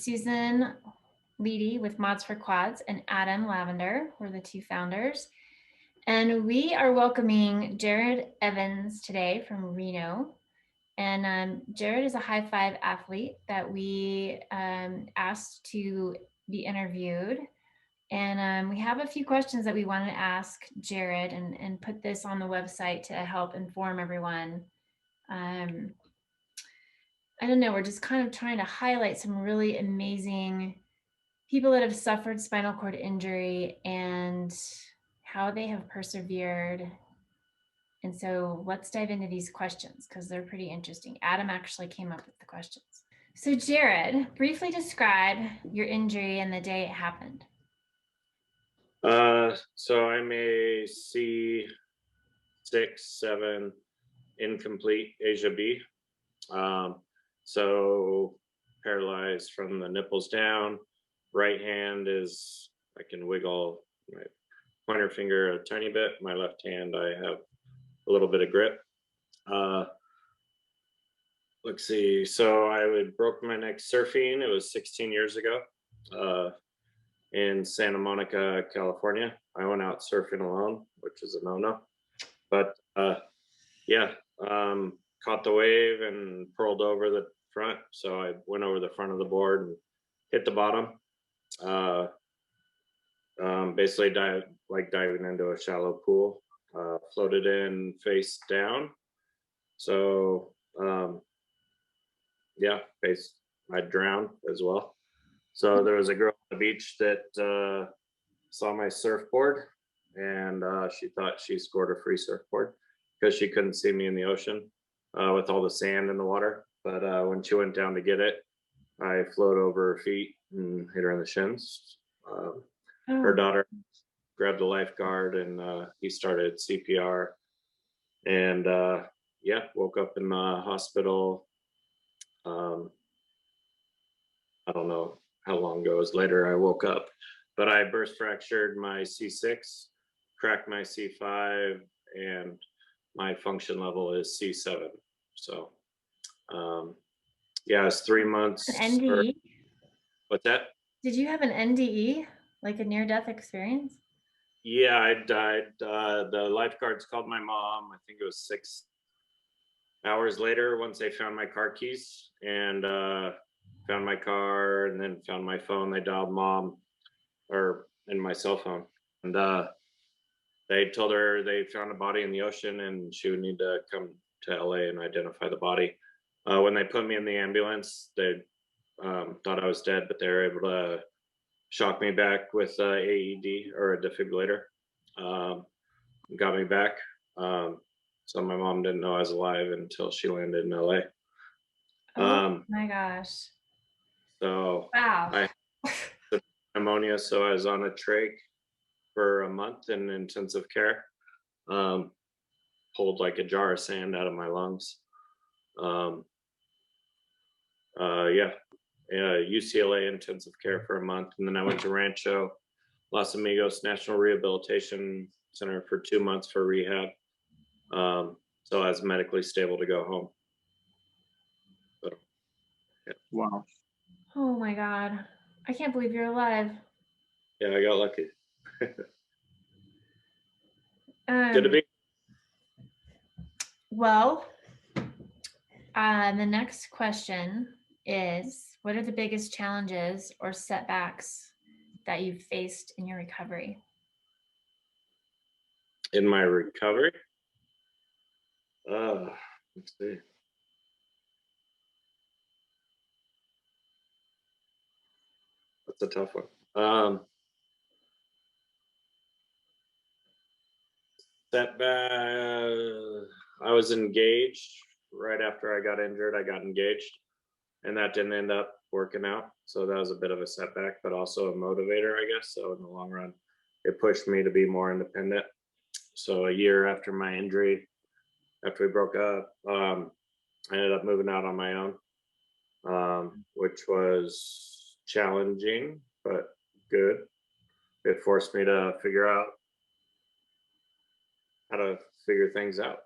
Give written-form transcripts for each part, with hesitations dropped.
Susan Leedy with Mods for Quads and Adam Lavender. We're the two founders. And we are welcoming Jared Evans today from Reno. And Jared is a high five athlete that we asked to be interviewed. And we have a few questions that we want to ask Jared and put this on the website to help inform everyone. I don't know, we're just kind of trying to highlight some really amazing people that have suffered spinal cord injury and how they have persevered. And so let's dive into these questions because they're pretty interesting. Adam actually came up with the questions. So Jared, briefly describe your injury and the day it happened. So I'm a C6, 7 incomplete Asia B. So paralyzed from the nipples down. Right hand is, I can wiggle my pointer finger a tiny bit. My left hand, I have a little bit of grip. Let's see. So I broke my neck surfing. It was 16 years ago. In Santa Monica, California. I went out surfing alone, which is a no-no. But caught the wave and pearled over the front. So I went over the front of the board and hit the bottom. Basically diving into a shallow pool. Floated in face down. So I drowned as well. So there was a girl on the beach that saw my surfboard, and she thought she scored a free surfboard because she couldn't see me in the ocean with all the sand in the water. But when she went down to get it, I floated over her feet and hit her in the shins. Her daughter grabbed the lifeguard, and he started CPR. And woke up in the hospital. I don't know how long ago it was. Later I woke up, but I burst fractured my C6, cracked my C5, and my function level is C7. So it's 3 months. An NDE? What's that? Did you have an NDE, like a near-death experience? Yeah, I died. The lifeguards called my mom. I think it was 6 hours later once they found my car keys and found my car, and then found my phone. They dialed mom in my cell phone, and they told her they found a body in the ocean and she would need to come to LA and identify the body. When they put me in the ambulance, they thought I was dead, but they were able to shock me back with AED or a defibrillator. Got me back. So my mom didn't know I was alive until she landed in LA. Oh my gosh. So wow. I had pneumonia, so I was on a trach for a month in intensive care. Pulled like a jar of sand out of my lungs. UCLA intensive care for a month, and then I went to Rancho Los Amigos National Rehabilitation Center for 2 months for rehab. So I was medically stable to go home. But, yeah. Wow. Oh my God. I can't believe you're alive. Yeah, I got lucky. Good to be. Well, the next question is, what are the biggest challenges or setbacks that you've faced in your recovery? In my recovery? Let's see. That's a tough one. Setback. I was engaged right after I got injured. I got engaged, and that didn't end up working out. So that was a bit of a setback, but also a motivator, I guess. So in the long run, it pushed me to be more independent. So a year after my injury, after we broke up, I ended up moving out on my own, which was challenging, but good. It forced me to figure out how to figure things out.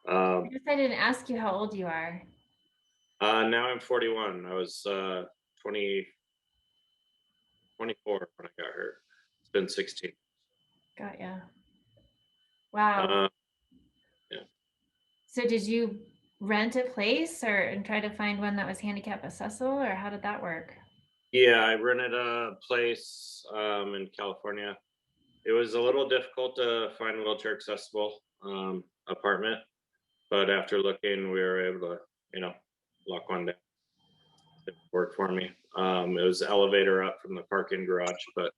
I guess I didn't ask you how old you are. Now I'm 41. I was 24 when I got hurt. It's been 16. Got ya. Wow. Uh, yeah. So did you rent a place or and try to find one that was handicap accessible, or how did that work? Yeah, I rented a place in California. It was a little difficult to find a wheelchair accessible apartment, but after looking, we were able to, lock one down. It worked for me. It was elevator up from the parking garage, but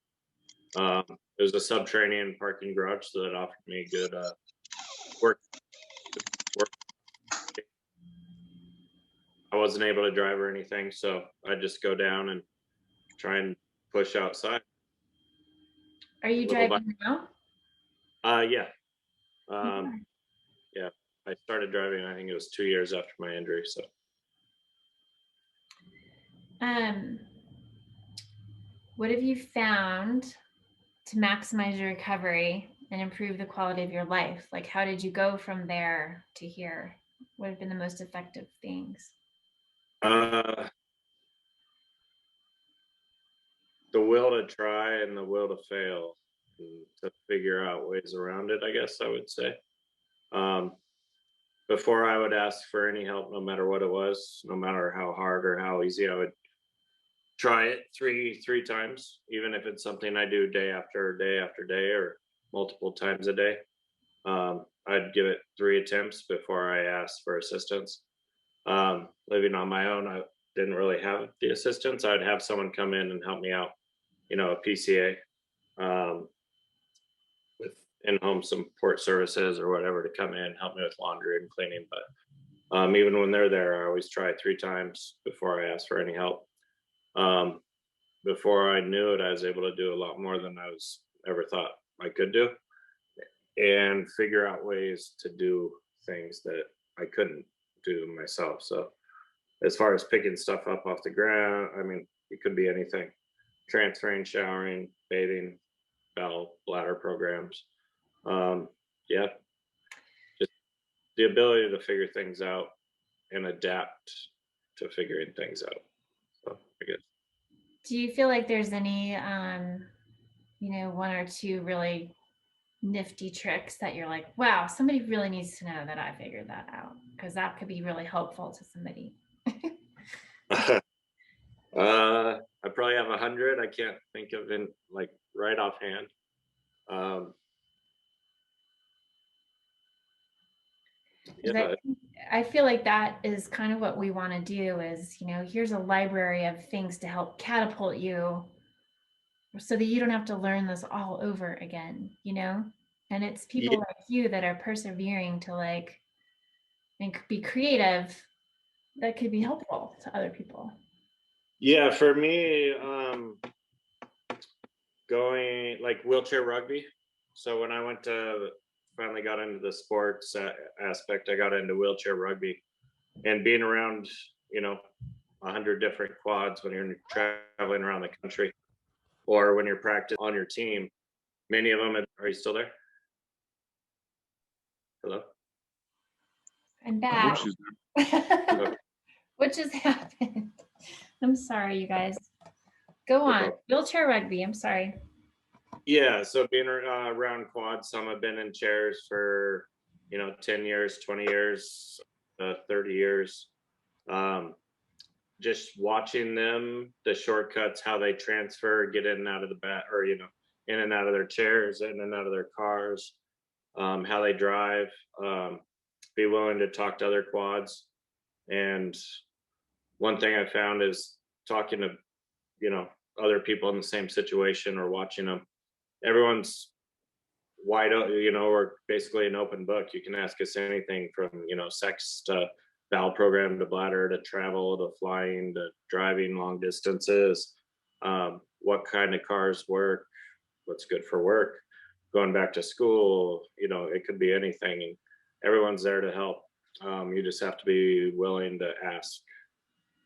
it was a subterranean parking garage, so that offered me good work. Work. I wasn't able to drive or anything, so I'd just go down and try and push outside Are you little by. driving now? Yeah, You um, are. yeah. I started driving. I think it was 2 years after my injury. So, Um, what have you found to maximize your recovery and improve the quality of your life? Like, how did you go from there to here? What have been the most effective things? uh, the will to try and the will to fail, and to figure out ways around it, I guess I would say. Um, Before I would ask for any help, no matter what it was, no matter how hard or how easy, I would try it three times, even if it's something I do day after day after day or multiple times a day. I'd give it 3 attempts before I asked for assistance. Living on my own, I didn't really have the assistance. I'd have someone come in and help me out, a PCA, um, with in-home support services or whatever, to come in, help me with laundry and cleaning. But even when they're there, I always try 3 times before I ask for any help. Um, Before I knew it, I was able to do a lot more than I was ever thought I could do, and figure out ways to do things that I couldn't do myself. So as far as picking stuff up off the ground, I mean, it could be anything: transferring, showering, bathing, bowel, bladder programs. Um, yeah, just the ability to figure things out and adapt to figuring things out. So I guess. Do you feel like there's any, one or two really nifty tricks that you're like, wow, somebody really needs to know that I figured that out? Because that could be really helpful to somebody. I probably have 100. I can't think of it like right offhand. Um, Because I, yeah, I feel like that is kind of what we want to do is, here's a library of things to help catapult you so that you don't have to learn this all over again. And it's people yeah, like you that are persevering to like and be creative that could be helpful to other people. yeah. For me, going like wheelchair rugby. So when I went to finally got into the sports aspect, I got into wheelchair rugby, and being around, you know, 100 different quads when you're traveling around the country, or when you're practicing on your team. Many of them. Are you still there? Hello. I'm I hope back. she's Okay. What just happened? I'm sorry, you guys. Go No on. problem. Wheelchair rugby. I'm sorry. Yeah, so being around quads, some have been in chairs for 10 years, 20 years, 30 years. Um, just watching them, the shortcuts, how they transfer, get in and out of the bat, or in and out of their chairs, in and out of their cars, how they drive, be willing to talk to other quads. And one thing I found is talking to you know other people in the same situation, or watching them. Everyone's wide open, or basically an open book. You can ask us anything from, sex to bowel program to bladder to travel to flying to driving long distances, what kind of cars work, what's good for work, going back to school. It could be anything, and everyone's there to help. You just have to be willing to ask.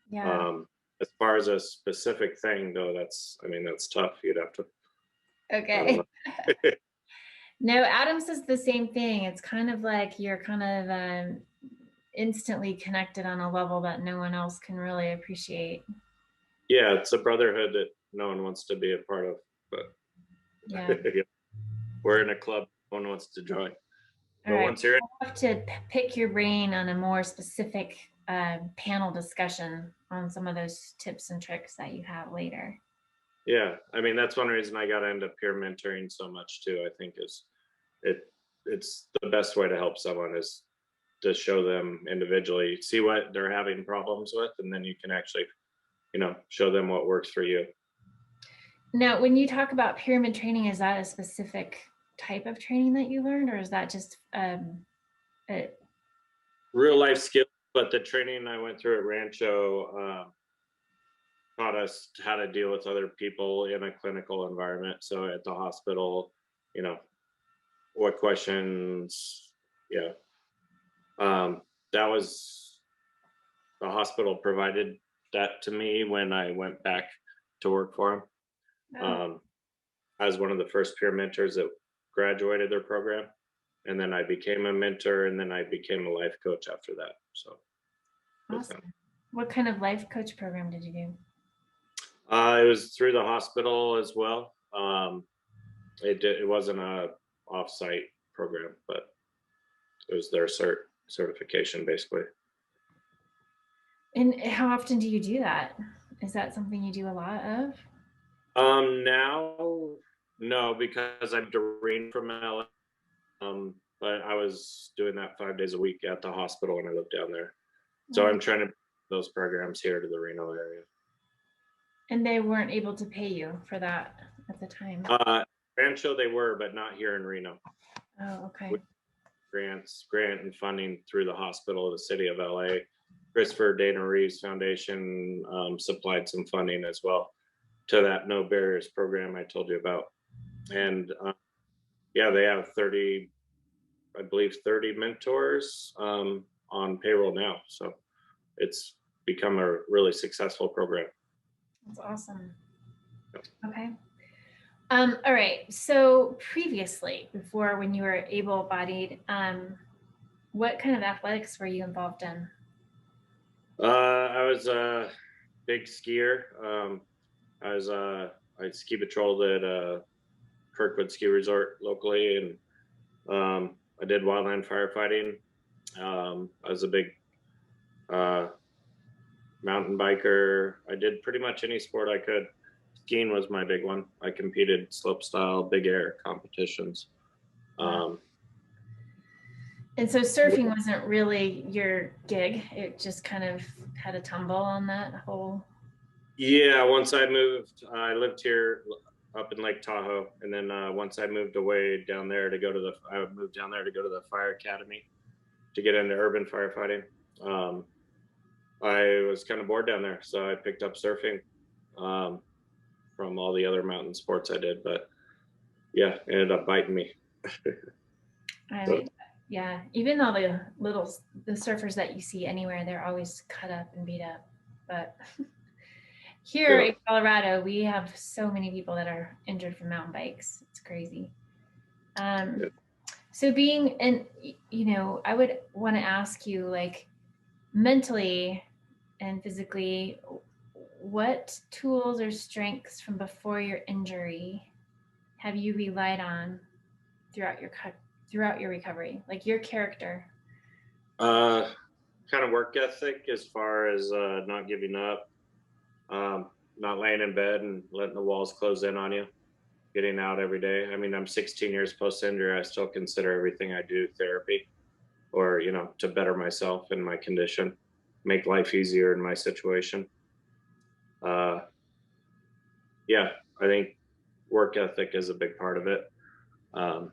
Yeah. As far as a specific thing, though, that's tough. You'd have to. I don't Okay. know. No, Adam says the same thing. It's kind of like you're kind of instantly connected on a level that no one else can really appreciate. Yeah, it's a brotherhood that no one wants to be a part of, but Yeah. yeah, we're in a club no one wants to join. All But right. once you're in, I'll have to pick your brain on a more specific panel discussion on some of those tips and tricks that you have later. yeah, I mean that's one reason I got into peer mentoring so much too. I think is it it's the best way to help someone is to show them individually, see what they're having problems with, and then you can actually, show them what works for you. Now, when you talk about pyramid training, is that a specific type of training that you learned, or is that just a, Real life skills, but the training I went through at Rancho taught us how to deal with other people in a clinical environment. So at the hospital, you know, what questions, yeah. That was the hospital provided that to me when I went back to work for them. oh, I was one of the first peer mentors that graduated their program. And then I became a mentor and then I became a life coach after that. So with them. awesome. What kind of life coach program did you do? It was through the hospital as well. It wasn't a off-site program, but it was their certification basically. And how often do you do that? Is that something you do a lot of? Now, no, because I'm Doreen from LA. But I was doing that 5 days a week at the hospital when I lived down there. So Oh, I'm trying to bring those programs here to the Reno area. and they weren't able to pay you for that at the time. Rancho they were, but not here in Reno. Oh, okay. With grant and funding through the hospital of the city of LA. Christopher Dana Reeves Foundation supplied some funding as well to that No Barriers program I told you about. And yeah, they have 30, I believe 30 mentors on payroll now. So it's become a really successful program. That's awesome. Okay. All right. So previously, before when you were able-bodied, what kind of athletics were you involved in? I was a big skier. I ski patrolled at Kirkwood Ski Resort locally, and I did wildland firefighting. I was a big uh, mountain biker. I did pretty much any sport I could. Skiing was my big one. I competed slopestyle, big air competitions. Wow. Um, And so surfing wasn't really your gig. It just kind of had a tumble on that whole. yeah, once I moved, I lived here up in Lake Tahoe, and then once I moved away down there to go to I moved down there to go to the fire academy to get into urban firefighting. Um, I was kind of bored down there, so I picked up surfing um, from all the other mountain sports I did. But yeah, it ended up biting me. I So mean, yeah. Even all the surfers that you see anywhere, they're always cut up and beat up. But here yeah, in Colorado, we have so many people that are injured from mountain bikes. It's crazy. yeah. So being and I would want to ask you, like, mentally and physically, what tools or strengths from before your injury have you relied on throughout your recovery, like your character? Uh, kind of work ethic as far as not giving up, not laying in bed and letting the walls close in on you. Getting out every day. I mean, I'm 16 years post injury. I still consider everything I do therapy or, to better myself and my condition, make life easier in my situation. Uh, yeah, I think work ethic is a big part of it. Um,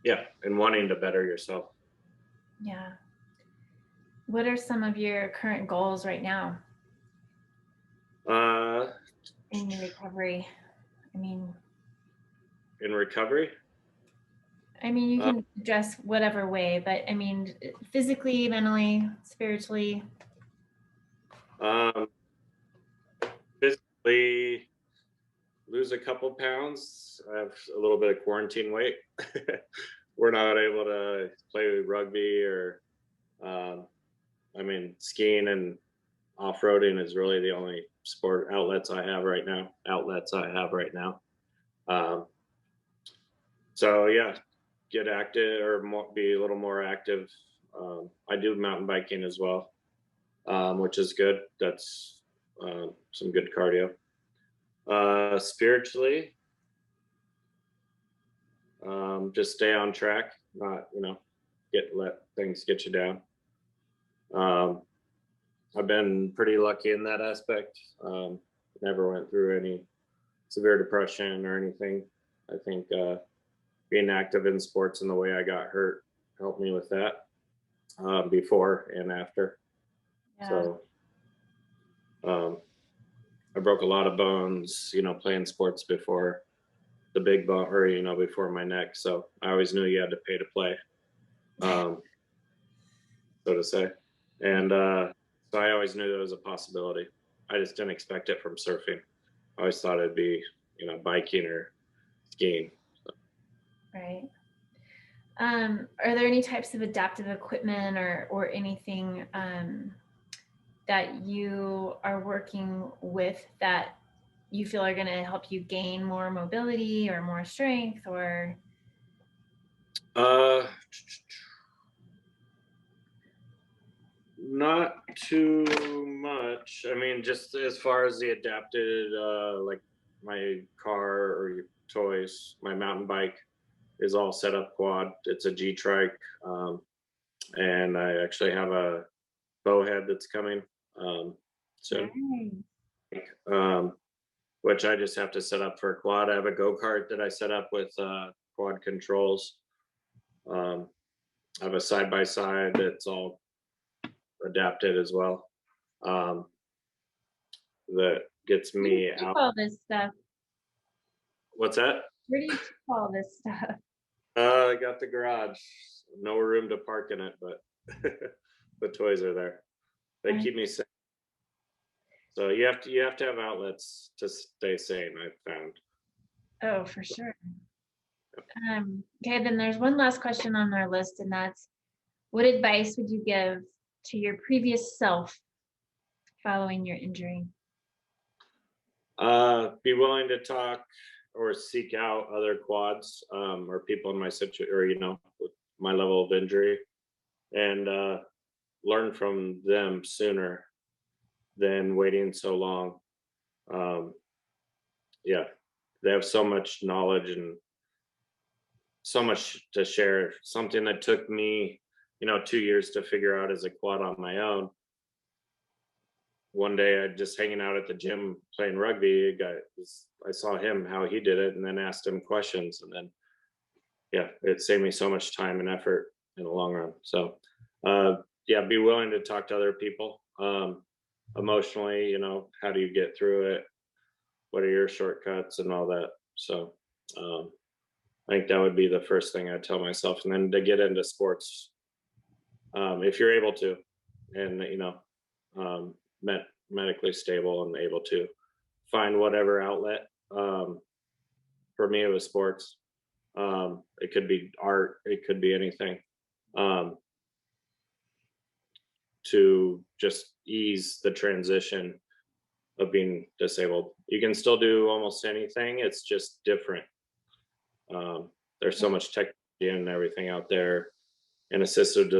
yeah, and wanting to better yourself. Yeah. What are some of your current goals right now Uh, in your recovery? I mean, in recovery, you uh, can address whatever way, but I mean, physically, mentally, spiritually. um, physically, lose a couple pounds. I have a little bit of quarantine weight. We're not able to play rugby or, um, skiing and off-roading is really the only sport outlets I have right now. Um, so yeah, get active or be a little more active. I do mountain biking as well, which is good. That's some good cardio. Spiritually, just stay on track, not let things get you down. Um, I've been pretty lucky in that aspect. Never went through any severe depression or anything. I think being active in sports and the way I got hurt helped me with that, before and after. Yeah. So um, I broke a lot of bones, playing sports before the big bone, or before my neck. So I always knew you had to pay to play, um, so to say. And so I always knew there was a possibility. I just didn't expect it from surfing. I always thought it'd be, biking or skiing. Right. Are there any types of adaptive equipment or anything that you are working with that you feel are going to help you gain more mobility or more strength or Uh, Not too much. I mean, just as far as the adapted, like my car or your toys, my mountain bike is all set up quad. It's a G trike, and I actually have a bow head that's coming soon, nice. um, which I just have to set up for a quad. I have a go kart that I set up with quad controls. Um, I have a side by side that's all adapted as well. Um, that gets Where do you me keep out. all this stuff? What's that? Where do you keep all this stuff? I got the garage. No room to park in it, but the toys are there. They keep me safe. So you have to have outlets to stay sane, I've found. Oh, for sure. Okay, then there's one last question on our list, and that's what advice would you give to your previous self following your injury? Be willing to talk or seek out other quads, or people in my situation, or with my level of injury, and learn from them sooner than waiting so long. Um, yeah, they have so much knowledge and so much to share. Something that took me, 2 years to figure out as a quad on my own. One day, I just hanging out at the gym playing rugby. I saw him how he did it, and then asked him questions, and then yeah, it saved me so much time and effort in the long run. So, yeah, be willing to talk to other people. Emotionally, how do you get through it? What are your shortcuts and all that? So, I think that would be the first thing I tell myself, and then to get into sports, if you're able to, and medically stable and able to find whatever outlet. For me, it was sports. It could be art. It could be anything. Um, to just ease the transition of being disabled. You can still do almost anything. It's just different. There's so much technology and everything out there, and assistive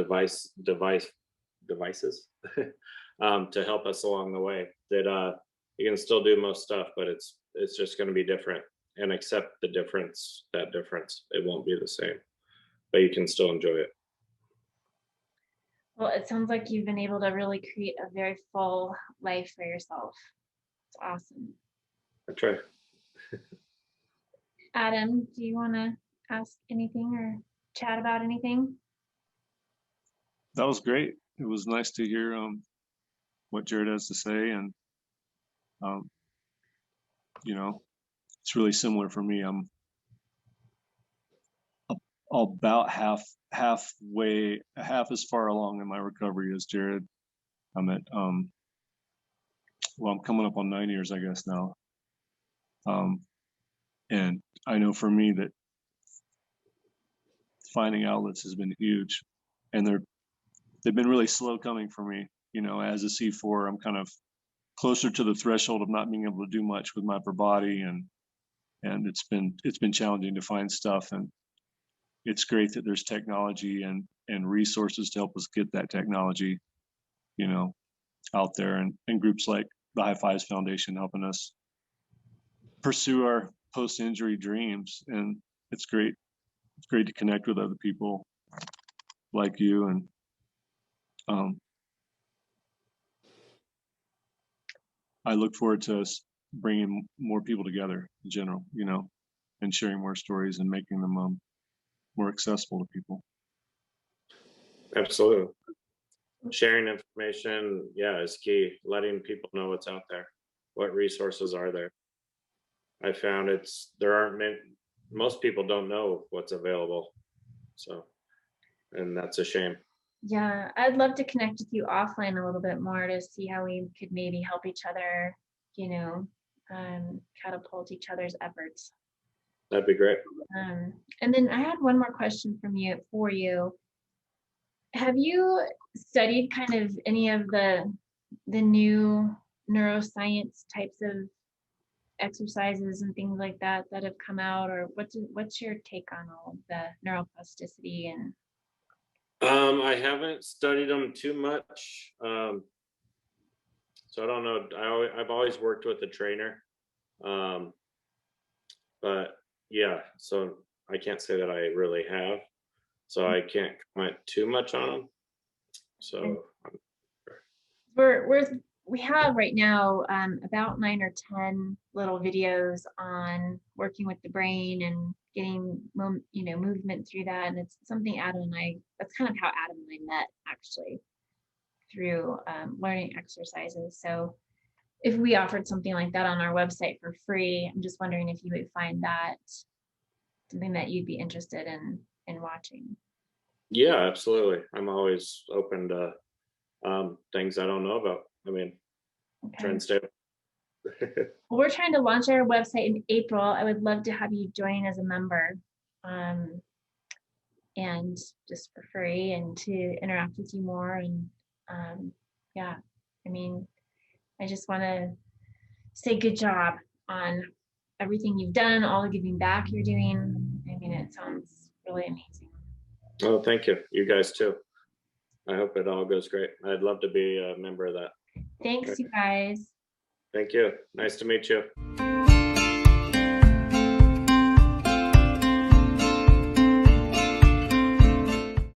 devices to help us along the way. That you can still do most stuff, but it's just going to be different. And accept the difference. That difference, it won't be the same, but you can still enjoy it. Well, it sounds like you've been able to really create a very full life for yourself. It's awesome. I try. Adam, do you want to ask anything or chat about anything? That was great. It was nice to hear what Jared has to say, and um, it's really similar for me. I'm about half as far along in my recovery as Jared. I'm at well, I'm coming up on 9 years, I guess now. And I know for me that finding outlets has been huge, and they've been really slow coming for me. you know, as a C4, I'm kind of closer to the threshold of not being able to do much with my upper body, and it's been challenging to find stuff. And it's great that there's technology and resources to help us get that technology, you know, out there, and groups like the High Fives Foundation helping us pursue our post-injury dreams. And it's great to connect with other people like you. And I look forward to us bringing more people together in general, you know, and sharing more stories and making them more accessible to people. Absolutely. Sharing information, yeah, is key. Letting people know what's out there. What resources are there? I found there aren't many, most people don't know what's available. So, and that's a shame. Yeah, I'd love to connect with you offline a little bit more to see how we could maybe help each other, you know, catapult each other's efforts. That'd be great. And then I had one more question for you. Have you studied kind of any of the new neuroscience types of exercises and things like that have come out, or what's your take on all of the neuroplasticity and I haven't studied them too much. So I don't know. I've always worked with a trainer. But yeah, so I can't say that I really have. So I can't comment too much on them. So we have right now about 9 or 10 little videos on working with the brain and getting movement through that, and it's something that's kind of how Adam and I met, actually, through learning exercises. So if we offered something like that on our website for free, I'm just wondering if you would find that something that you'd be interested in watching. yeah, absolutely. I'm always open to things I don't know about. I mean, Okay. trying to stay. Well, we're trying to launch our website in April. I would love to have you join as a member, and just for free, and to interact with you more. And yeah, I mean, I just want to say good job on everything you've done, all the giving back you're doing. I mean, it sounds really amazing. Oh, thank you. You guys too. I hope it all goes great. I'd love to be a member of that. Thanks, you guys. Thank you. Nice to meet you.